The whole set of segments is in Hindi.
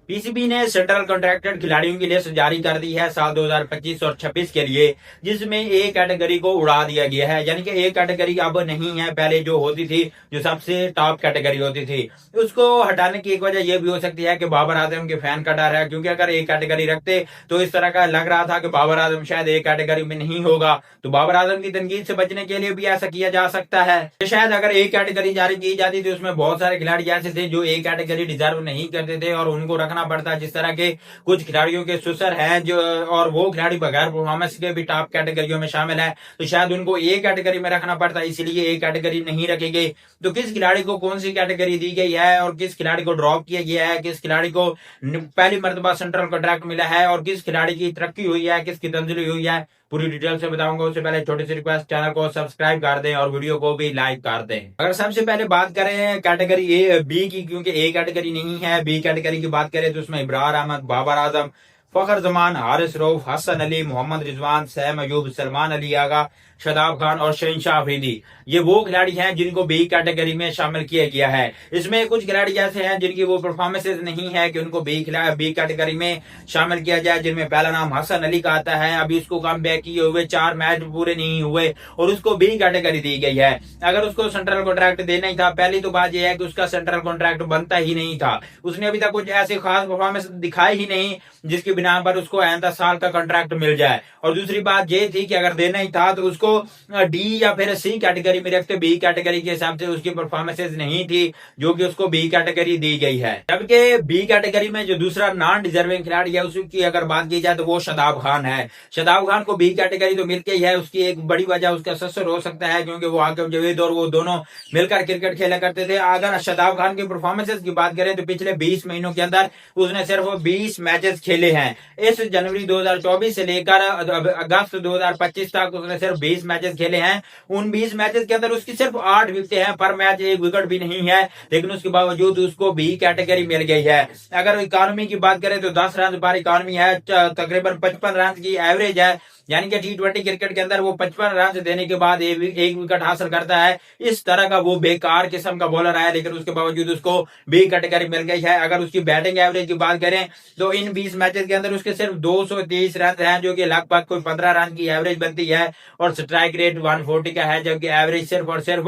पीसीबी ने सेंट्रल कॉन्ट्रैक्टेड खिलाड़ियों की लिस्ट जारी कर दी है साल 2025 और 26 के लिए, जिसमें ए कैटेगरी को उड़ा दिया गया है। यानी कि ए कैटेगरी अब नहीं है, पहले जो होती थी, जो सबसे टॉप कैटेगरी होती थी, उसको हटाने की एक वजह यह भी हो सकती है कि बाबर आजम के फैन का डर है। क्योंकि अगर ए कैटेगरी रखते तो इस तरह का लग रहा था कि बाबर आजम शायद ए कैटेगरी में नहीं होगा, तो बाबर आजम की तनकीद से बचने के लिए भी ऐसा किया जा सकता है। शायद अगर ए कैटेगरी जारी की जाती तो उसमें बहुत सारे खिलाड़ी ऐसे थे जो ए कैटेगरी डिजर्व नहीं करते थे और उनको रखना पड़ता। जिस तरह के कुछ खिलाड़ियों के सुसर हैं जो, और वो खिलाड़ी बगैर परफॉर्मेंस के भी टॉप कैटेगरियों में शामिल है, तो शायद उनको ए कैटेगरी में रखना पड़ता, इसीलिए ए कैटेगरी नहीं रखी गई। तो किस खिलाड़ी को कौन सी कैटेगरी दी गई है और किस खिलाड़ी को ड्रॉप किया गया है, किस खिलाड़ी को पहली मर्तबा सेंट्रल कॉन्ट्रैक्ट मिला है और किस खिलाड़ी की तरक्की हुई है, किसकी तंजली हुई है, पूरी डिटेल से बताऊंगा। उससे पहले छोटी सी रिक्वेस्ट, चैनल को सब्सक्राइब कर दें और वीडियो को भी लाइक कर दें। अगर सबसे पहले बात करें कैटेगरी ए बी की, क्योंकि ए कैटेगरी नहीं है, बी कैटेगरी की बात करें तो उसमें इब्रार अहमद, बाबर आजम, फखर जमान, हारिस रऊफ, हसन अली, मोहम्मद रिजवान, सैम अयूब, सलमान अली आगा, शदाब खान और शहनशाह अफरीदी, ये वो खिलाड़ी हैं जिनको बी कैटेगरी में शामिल किया गया है। इसमें कुछ खिलाड़ी ऐसे हैं जिनकी वो परफॉर्मेंसेज नहीं है कि उनको बी कैटेगरी में शामिल किया जाए, जिनमें पहला नाम हसन अली का आता है। अभी उसको कम बैक किए हुए 4 मैच पूरे नहीं हुए और उसको बी कैटेगरी दी गई है। अगर उसको सेंट्रल कॉन्ट्रैक्ट देना ही था, पहली तो बात यह है कि उसका सेंट्रल कॉन्ट्रैक्ट बनता ही नहीं था। उसने अभी तक कुछ ऐसे खास परफॉर्मेंस दिखाई ही नहीं जिसकी बिना पर उसको आइंदा साल का कॉन्ट्रैक्ट मिल जाए। और दूसरी बात ये थी कि अगर देना ही था तो उसको डी या फिर सी कैटेगरी में रखते, बी कैटेगरी के हिसाब से उसकी परफॉर्मेंसेज नहीं थी जो कि उसको बी कैटेगरी दी गई है। जबकि बी कैटेगरी में जो दूसरा नॉन डिजर्विंग खिलाड़ी है उसकी अगर बात की जाए तो वो शदाब खान है। शदाब खान को बी कैटेगरी तो मिल गई है, उसकी एक बड़ी वजह उसका ससुर हो सकता है क्योंकि वो आकिब जवेद और वो दोनों मिलकर क्रिकेट खेला करते थे। अगर शदाब खान की परफॉर्मेंसेज की बात करें तो पिछले 20 महीनों के अंदर उसने सिर्फ 20 मैचेस खेले हैं। इस जनवरी 2024 से लेकर अगस्त 2025 तक उसने सिर्फ 20 मैचेस खेले हैं। उन 20 मैचेस के अंदर उसकी सिर्फ 8 विकेटें हैं, पर मैच एक विकेट भी नहीं है, लेकिन उसके बावजूद उसको बी कैटेगरी मिल गई है। अगर इकॉनमी की बात करें तो 10 रन पर इकॉनमी है, तकरीबन 55 रन की एवरेज है। यानी कि T20 क्रिकेट के अंदर वो 55 रन देने के बाद एक विकेट हासिल करता है। इस तरह का वो बेकार किस्म का बॉलर है, लेकिन उसके बावजूद उसको बी कैटेगरी मिल गई है। अगर उसकी बैटिंग एवरेज की बात करें तो इन 20 मैचेस के अंदर उसके सिर्फ 230 रन हैं, जो कि लगभग कोई 15 रन की एवरेज बनती है, और स्ट्राइक रेट 140 का है, जबकि एवरेज सिर्फ और सिर्फ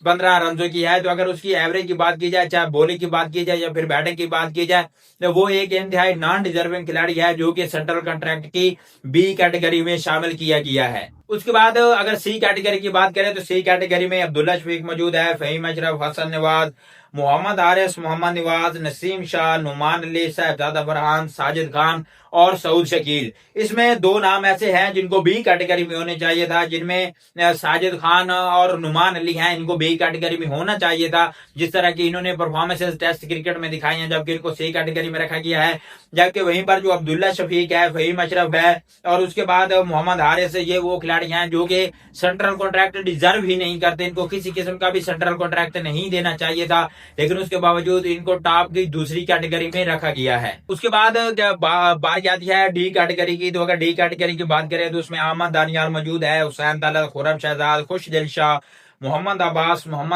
15 रनों की है। तो अगर उसकी एवरेज की बात की जाए, चाहे बॉलिंग की बात की जाए या फिर बैटिंग की बात की जाए, तो वो एक इंतहाई नॉन डिजर्विंग खिलाड़ी है जो कि सेंट्रल कॉन्ट्रैक्ट की बी कैटेगरी में शामिल किया गया है। उसके बाद अगर सी कैटेगरी की बात करें तो सी कैटेगरी में अब्दुल्ला शफीक मौजूद है, फहीम अशरफ, हसन नवाज, मोहम्मद आरिस, मोहम्मद नवाज, नसीम शाह, नुमान अली, साहिबजादा फरहान, साजिद खान और सऊद शकील। इसमें 2 नाम ऐसे हैं जिनको बी कैटेगरी में होने चाहिए था, जिनमें साजिद खान और नुमान अली हैं, इनको बी कैटेगरी में होना चाहिए था जिस तरह की इन्होंने परफॉर्मेंसेस टेस्ट क्रिकेट में दिखाई हैं, जबकि इनको सी कैटेगरी में रखा गया है। जबकि वहीं पर जो अब्दुल्ला शफीक है, फहीम अशरफ है और उसके बाद मोहम्मद हारिस, ये वो खिलाड़ी हैं जो कि सेंट्रल कॉन्ट्रैक्ट डिजर्व ही नहीं करते, इनको किसी किस्म का भी सेंट्रल कॉन्ट्रैक्ट नहीं देना चाहिए था, लेकिन उसके बावजूद इनको टॉप की दूसरी कैटेगरी में रखा गया है। उसके बाद बात आती है डी कैटेगरी की, तो अगर डी कैटेगरी की बात करें तो उसमें अहमद दानियाल मौजूद है, हुसैन तलत, खुर्रम शहजाद, खुशदिल शाह, मोहम्मद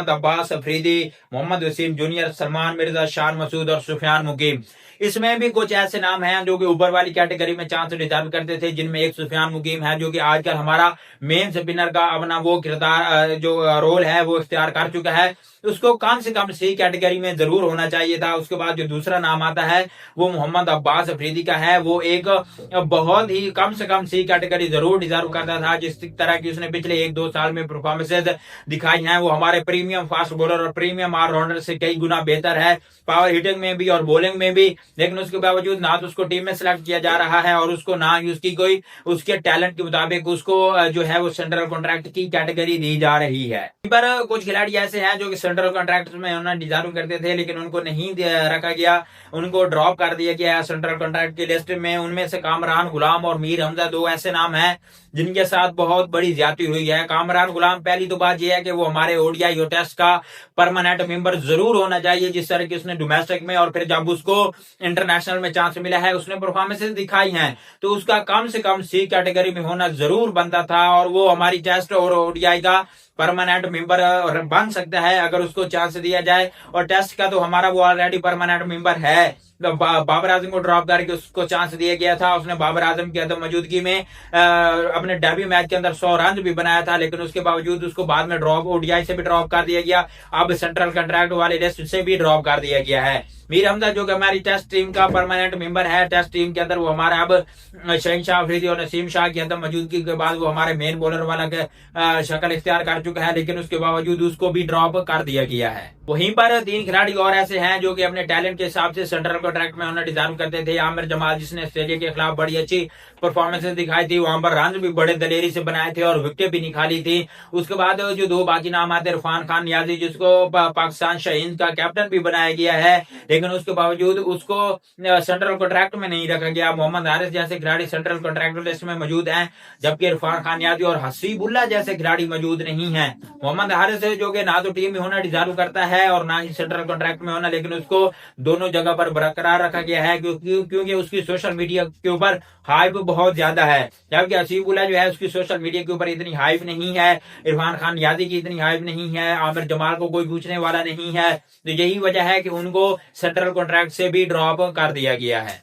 अब्बास अफरीदी, मोहम्मद वसीम जूनियर, सलमान मिर्जा, शान मसूद और सुफियान मुकीम। इसमें भी कुछ ऐसे नाम हैं जो कि ऊपर वाली कैटेगरी में चांस डिजर्व करते थे, जिनमें एक सुफियान मुकीम है जो कि आजकल हमारा मेन स्पिनर का अपना वो किरदार जो रोल है वो इख्तियार कर चुका है, उसको कम से कम सी कैटेगरी में जरूर होना चाहिए था। उसके बाद जो दूसरा नाम आता है वो मोहम्मद अब्बास अफरीदी का है, वो एक बहुत ही कम से कम सी कैटेगरी जरूर डिजर्व करता था। जिस तरह की उसने पिछले 1-2 साल में परफॉर्मेंसेज दिखाई हैं, वो हमारे प्रीमियम फास्ट बॉलर और प्रीमियम ऑलराउंडर से कई गुना बेहतर है, पावर हिटिंग में भी और बॉलिंग में भी। लेकिन उसके बावजूद ना तो उसको टीम में सिलेक्ट किया जा रहा है और उसको ना ही उसकी कोई उसके टैलेंट के मुताबिक उसको जो है वो सेंट्रल कॉन्ट्रैक्ट की कैटेगरी दी जा रही है। पर कुछ खिलाड़ी ऐसे हैं जो कि सेंट्रल कॉन्ट्रैक्ट में होना डिजर्व करते थे, लेकिन उनको नहीं रखा गया, उनको ड्रॉप कर दिया गया सेंट्रल कॉन्ट्रैक्ट की लिस्ट में। उनमें से कामरान गुलाम और मीर हमजा 2 ऐसे नाम हैं जिनके साथ बहुत बड़ी ज्यादती हुई है। कामरान गुलाम, पहली तो बात यह है कि वो हमारे ओडीआई और टेस्ट का परमानेंट मेंबर जरूर होना चाहिए, जिस तरह की उसने डोमेस्टिक में और फिर जब उसको इंटरनेशनल में चांस मिला है उसने परफॉर्मेंसेस दिखाई हैं, तो उसका कम से कम सी कैटेगरी में होना जरूर बनता था और वो हमारी टेस्ट और ओडीआई का परमानेंट मेंबर बन सकता है अगर उसको चांस दिया जाए। और टेस्ट का तो हमारा वो ऑलरेडी परमानेंट मेंबर है, बाबर आजम को ड्रॉप करके उसको चांस दिया गया था। उसने बाबर आजम की अदम मौजूदगी में अपने डेब्यू मैच के अंदर 100 रन भी बनाया था, लेकिन उसके बावजूद उसको बाद में ड्रॉप ओडीआई से भी ड्रॉप कर दिया गया। अब सेंट्रल कॉन्ट्रैक्ट वाली लिस्ट से भी ड्रॉप कर दिया गया है। मीर हमजा जो कि हमारी टेस्ट टीम का परमानेंट मेंबर है, टेस्ट टीम के अंदर वो हमारा अब शहनशाह अफरीदी और नसीम शाह की अदम मौजूदगी के बाद वो हमारे मेन बॉलर वाला शक्ल इख्तियार कर चुका है, लेकिन उसके बावजूद उसको भी ड्रॉप कर दिया गया है। वहीं पर 3 खिलाड़ी और ऐसे हैं जो कि अपने टैलेंट के हिसाब से सेंट्रल कॉन्ट्रैक्ट में होना डिजर्व करते थे। आमिर जमाल जिसने ऑस्ट्रेलिया के खिलाफ बड़ी अच्छी परफॉर्मेंसेस दिखाई थी, वहां पर रन भी बड़े दलेरी से बनाए थे और विकेट भी निकाली थी। उसके बाद जो 2 बाकी नाम आते हैं, इरफान खान नियाजी जिसको पाकिस्तान शाहीन का कैप्टन भी बनाया गया है, लेकिन उसके बावजूद उसको सेंट्रल कॉन्ट्रैक्ट में नहीं रखा गया। मोहम्मद हारिस जैसे खिलाड़ी सेंट्रल कॉन्ट्रैक्ट लिस्ट में मौजूद हैं, जबकि इरफान खान नियाजी और हसीबुल्ला जैसे खिलाड़ी मौजूद नहीं है। मोहम्मद हारिस जो कि ना तो टीम में होना डिजर्व करता है और ना ही सेंट्रल कॉन्ट्रैक्ट में होना, लेकिन उसको दोनों जगह पर बरकरार रखा गया है क्योंकि उसकी सोशल मीडिया के ऊपर हाइप बहुत ज्यादा है। जबकि हसीबुल्ला जो है उसकी सोशल मीडिया के ऊपर इतनी हाइप नहीं है, इरफान खान नियाजी की इतनी हाइप नहीं है, आमिर जमाल को कोई पूछने वाला नहीं है। तो यही वजह है कि उनको सेंट्रल कॉन्ट्रैक्ट से भी ड्रॉप कर दिया गया है।